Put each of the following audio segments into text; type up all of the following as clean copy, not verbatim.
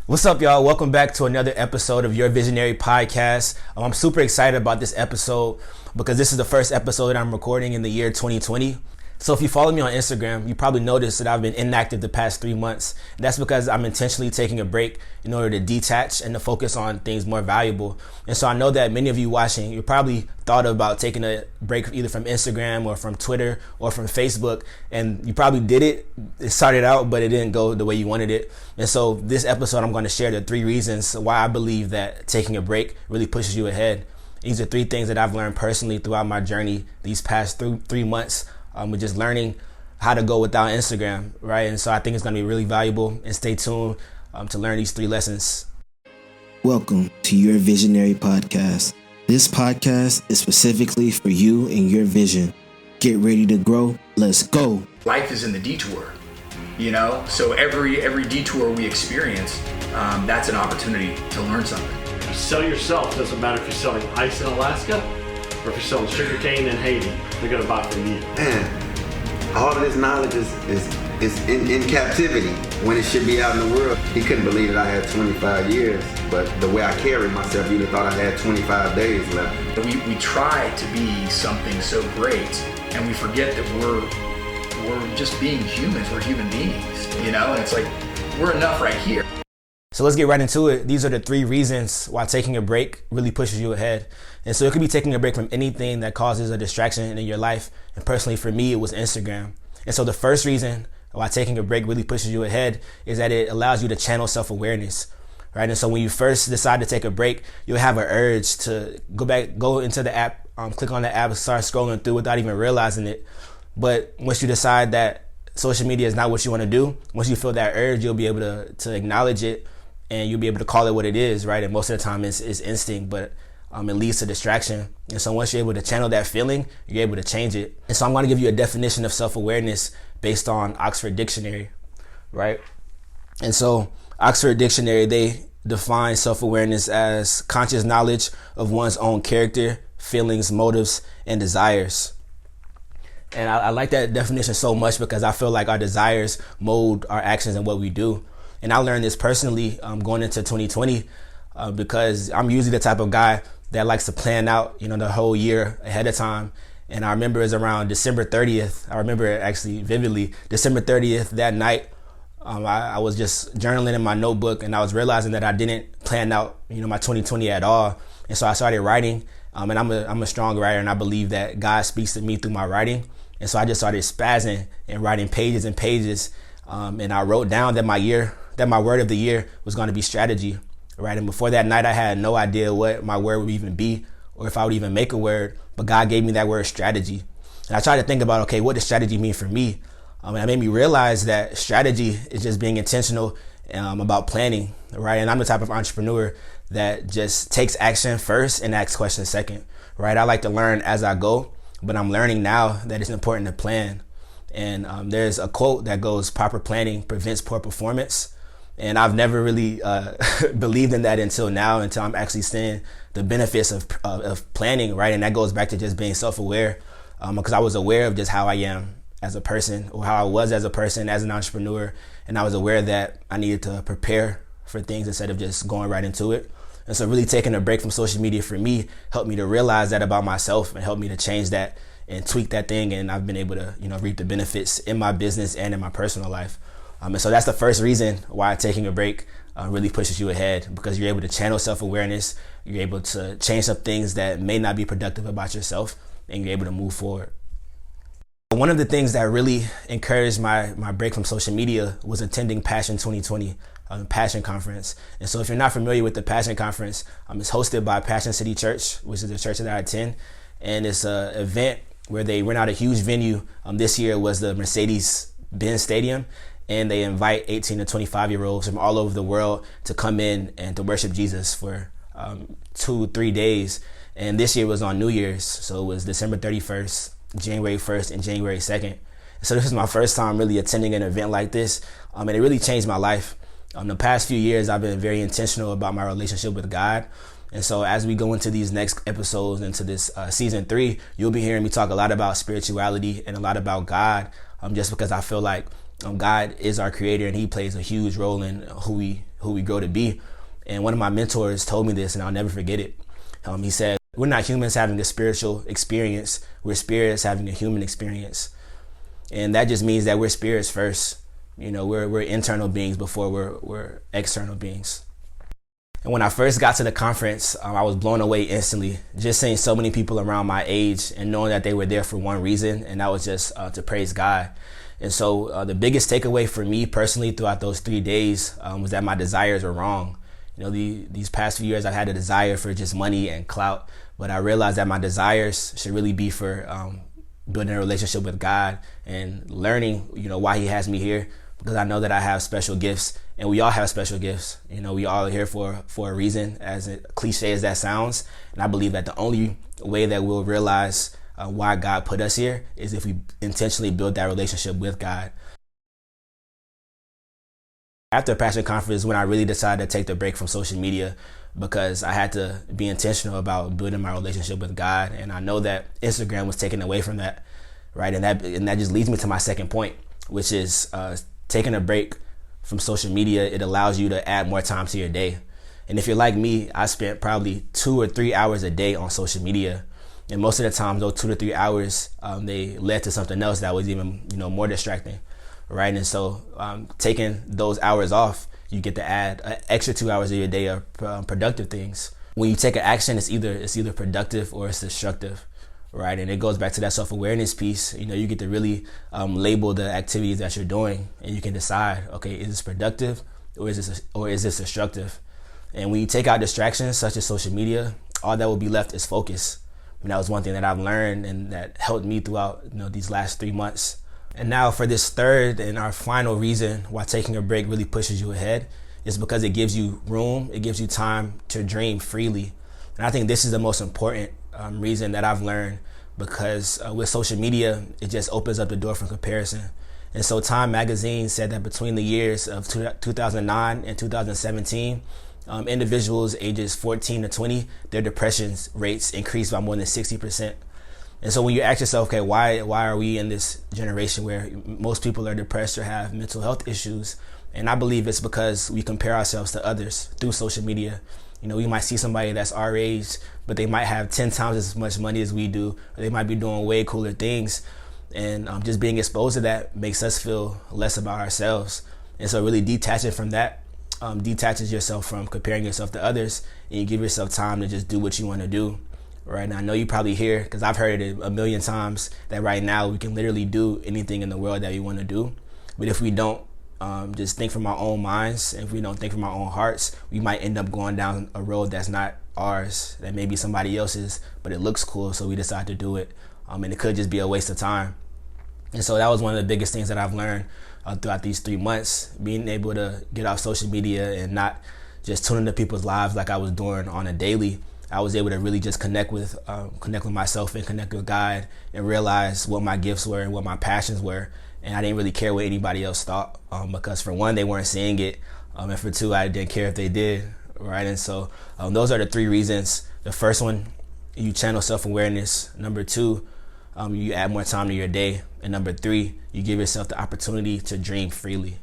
What's up, y'all? Welcome back to another episode of Your Visionary Podcast. I'm super excited about this episode because this is the first episode that I'm recording in the year 2020. So if you follow me on Instagram, you probably noticed that I've been inactive the past 3 months. That's because I'm intentionally taking a break in order to detach and to focus on things more valuable. And so I know that many of you watching, you probably thought about taking a break either from Instagram or from Twitter or from Facebook, and you probably did it. It started out, but it didn't go the way you wanted it. And so this episode, I'm going to share the 3 reasons why I believe that taking a break really pushes you ahead. These are 3 things that I've learned personally throughout my journey these past 3 months. We're just learning how to go without Instagram, right? And so I think it's going to be really valuable, and stay tuned to learn these 3 lessons. Welcome to Your Visionary Podcast. This podcast is specifically for you and your vision. Get ready to grow. Let's go. Life is in the detour, so every detour we experience, that's an opportunity to learn something. You sell yourself. Doesn't matter if you're selling ice in Alaska or if you're selling sugarcane in Haiti. They're going to buy from you. Man, all of this knowledge is in captivity when it should be out in the world. He couldn't believe that I had 25 years, but the way I carried myself, you'd have thought I had 25 days left. We try to be something so great, and we forget that we're just being humans. We're human beings, and it's like we're enough right here. So let's get right into it. These are the 3 reasons why taking a break really pushes you ahead. And so it could be taking a break from anything that causes a distraction in your life. And personally, for me, it was Instagram. And so the first reason why taking a break really pushes you ahead is that it allows you to channel self-awareness, right? And so when you first decide to take a break, you'll have an urge to go into the app, click on the app, and start scrolling through without even realizing it. But once you decide that social media is not what you want to do, once you feel that urge, you'll be able to acknowledge it, and you'll be able to call it what it is, right? And most of the time it's instinct, but it leads to distraction. And so once you're able to channel that feeling, you're able to change it. And so I'm going to give you a definition of self-awareness based on Oxford Dictionary, right? And so Oxford Dictionary, they define self-awareness as conscious knowledge of one's own character, feelings, motives, and desires. And I like that definition so much because I feel like our desires mold our actions and what we do. And I learned this personally going into 2020 because I'm usually the type of guy that likes to plan out, the whole year ahead of time. And I remember it was around December 30th. I remember it actually vividly. December 30th, that night, I was just journaling in my notebook, and I was realizing that I didn't plan out, my 2020 at all. And so I started writing, and I'm a strong writer, and I believe that God speaks to me through my writing. And so I just started spazzing and writing pages and pages. And I wrote down that my word of the year was going to be strategy, right? And before that night, I had no idea what my word would even be or if I would even make a word, but God gave me that word strategy. And I tried to think about, okay, what does strategy mean for me? And it made me realize that strategy is just being intentional about planning, right? And I'm the type of entrepreneur that just takes action first and asks questions second, right? I like to learn as I go, but I'm learning now that it's important to plan. And there's a quote that goes, proper planning prevents poor performance. And I've never really believed in that until now, until I'm actually seeing the benefits of planning, right? And that goes back to just being self-aware, because I was aware of just how I am as a person, or how I was as a person, as an entrepreneur. And I was aware that I needed to prepare for things instead of just going right into it. And so really taking a break from social media for me helped me to realize that about myself and helped me to change that and tweak that thing. And I've been able to, reap the benefits in my business and in my personal life. And so that's the first reason why taking a break really pushes you ahead, because you're able to channel self-awareness. You're able to change some things that may not be productive about yourself, and you're able to move forward. One of the things that really encouraged my break from social media was attending Passion 2020, Passion Conference. And so if you're not familiar with the Passion Conference, it's hosted by Passion City Church, which is the church that I attend. And it's an event where they rent out a huge venue. This year was the Mercedes-Benz Stadium. And they invite 18 to 25-year-olds from all over the world to come in and to worship Jesus for 2-3 days. And this year was on New Year's. So it was December 31st, January 1st, and January 2nd. So this is my first time really attending an event like this. And it really changed my life. The past few years, I've been very intentional about my relationship with God. And so as we go into these next episodes, into this season 3, you'll be hearing me talk a lot about spirituality and a lot about God, just because I feel like God is our creator and he plays a huge role in who who we grow to be. And one of my mentors told me this, and I'll never forget it. He said, we're not humans having a spiritual experience. We're spirits having a human experience. And that just means that we're spirits first. We're internal beings before we're external beings. And when I first got to the conference, I was blown away instantly, just seeing so many people around my age and knowing that they were there for one reason, and that was just to praise God. And so the biggest takeaway for me personally throughout those 3 days was that my desires were wrong. These past few years, I've had a desire for just money and clout, but I realized that my desires should really be for building a relationship with God and learning, why He has me here, because I know that I have special gifts, and we all have special gifts. We all are here for a reason, as cliche as that sounds. And I believe that the only way that we'll realize why God put us here is if we intentionally build that relationship with God. After Passion Conference, when I really decided to take the break from social media, because I had to be intentional about building my relationship with God. And I know that Instagram was taken away from that, right? And that just leads me to my second point, which is taking a break from social media. It allows you to add more time to your day. And if you're like me, I spent probably 2 or 3 hours a day on social media. And most of the time, those 2 to 3 hours, they led to something else that was even, more distracting, right? And so taking those hours off, you get to add an extra 2 hours of your day of productive things. When you take an action, it's either productive or it's destructive, right? And it goes back to that self-awareness piece. You get to really label the activities that you're doing, and you can decide, okay, is this productive or is this destructive? And when you take out distractions such as social media, all that will be left is focus. And that was one thing that I've learned and that helped me throughout these last 3 months. And now for this third and our final reason why taking a break really pushes you ahead is because it gives you room, it gives you time to dream freely. And I think this is the most important reason that I've learned, because with social media, it just opens up the door for comparison. And so Time Magazine said that between the years of 2009 and 2017, individuals ages 14 to 20, their depression rates increased by more than 60%. And so when you ask yourself, okay, why are we in this generation where most people are depressed or have mental health issues? And I believe it's because we compare ourselves to others through social media. We might see somebody that's our age, but they might have 10 times as much money as we do, or they might be doing way cooler things. And just being exposed to that makes us feel less about ourselves. And so really detaching from that detaches yourself from comparing yourself to others, and you give yourself time to just do what you want to do. Right now, I know you probably hear, because I've heard it a million times, that right now we can literally do anything in the world that we want to do. But if we don't just think from our own minds, and if we don't think from our own hearts, we might end up going down a road that's not ours, that may be somebody else's, but it looks cool, so we decide to do it. And it could just be a waste of time. And so that was one of the biggest things that I've learned throughout these 3 months, being able to get off social media and not just tune into people's lives like I was doing on a daily. I was able to really just connect with myself and connect with God and realize what my gifts were and what my passions were. And I didn't really care what anybody else thought, because for one, they weren't seeing it. And for two, I didn't care if they did, right? And so those are the 3 reasons. The first one, you channel self-awareness. Number 2, you add more time to your day. And number 3, you give yourself the opportunity to dream freely.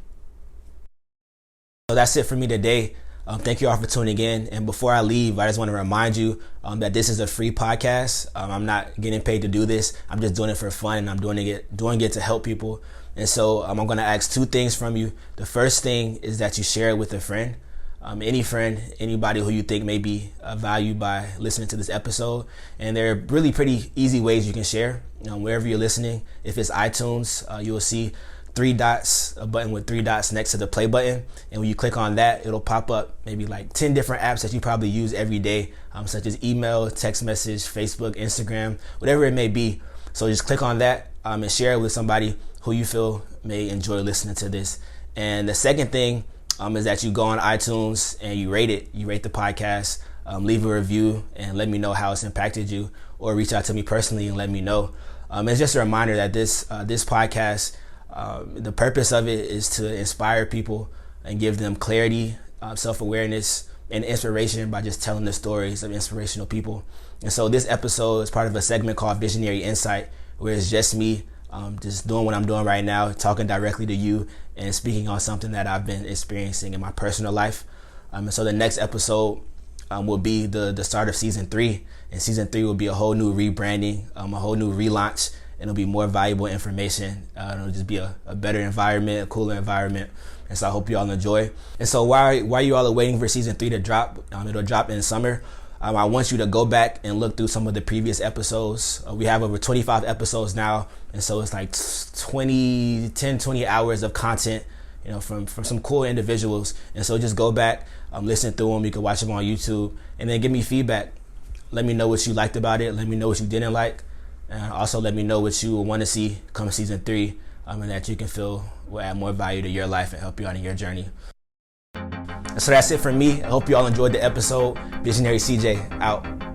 So that's it for me today. Thank you all for tuning in. And before I leave, I just want to remind you that this is a free podcast. I'm not getting paid to do this. I'm just doing it for fun, and I'm doing it to help people. And so I'm going to ask 2 things from you. The first thing is that you share it with a friend. Any friend, anybody who you think may be valued by listening to this episode. And there are really pretty easy ways you can share. Wherever you're listening, if it's iTunes, you will see 3 dots, a button with 3 dots next to the play button. And when you click on that, it'll pop up maybe like 10 different apps that you probably use every day, such as email, text message, Facebook, Instagram, whatever it may be. So just click on that and share it with somebody who you feel may enjoy listening to this. And the second thing is that you go on iTunes and you rate it. You rate the podcast, leave a review, and let me know how it's impacted you, or reach out to me personally and let me know. It's just a reminder that this podcast, the purpose of it is to inspire people and give them clarity, self-awareness, and inspiration by just telling the stories of inspirational people. And so this episode is part of a segment called Visionary Insight, where it's just me just doing what I'm doing right now, talking directly to you and speaking on something that I've been experiencing in my personal life. And so the next episode will be the start of season 3, and season 3 will be a whole new rebranding, a whole new relaunch, and it'll be more valuable information. It'll just be a better environment, a cooler environment. And so I hope you all enjoy. And so while you all are waiting for season 3 to drop, it'll drop in summer. I want you to go back and look through some of the previous episodes. We have over 25 episodes now, and so it's like 20 hours of content, from some cool individuals. And so just go back, listen through them. You can watch them on YouTube, and then give me feedback. Let me know what you liked about it. Let me know what you didn't like, and also let me know what you want to see come season 3, and that you can feel will add more value to your life and help you out in your journey. So that's it for me. I hope you all enjoyed the episode. Visionary CJ out.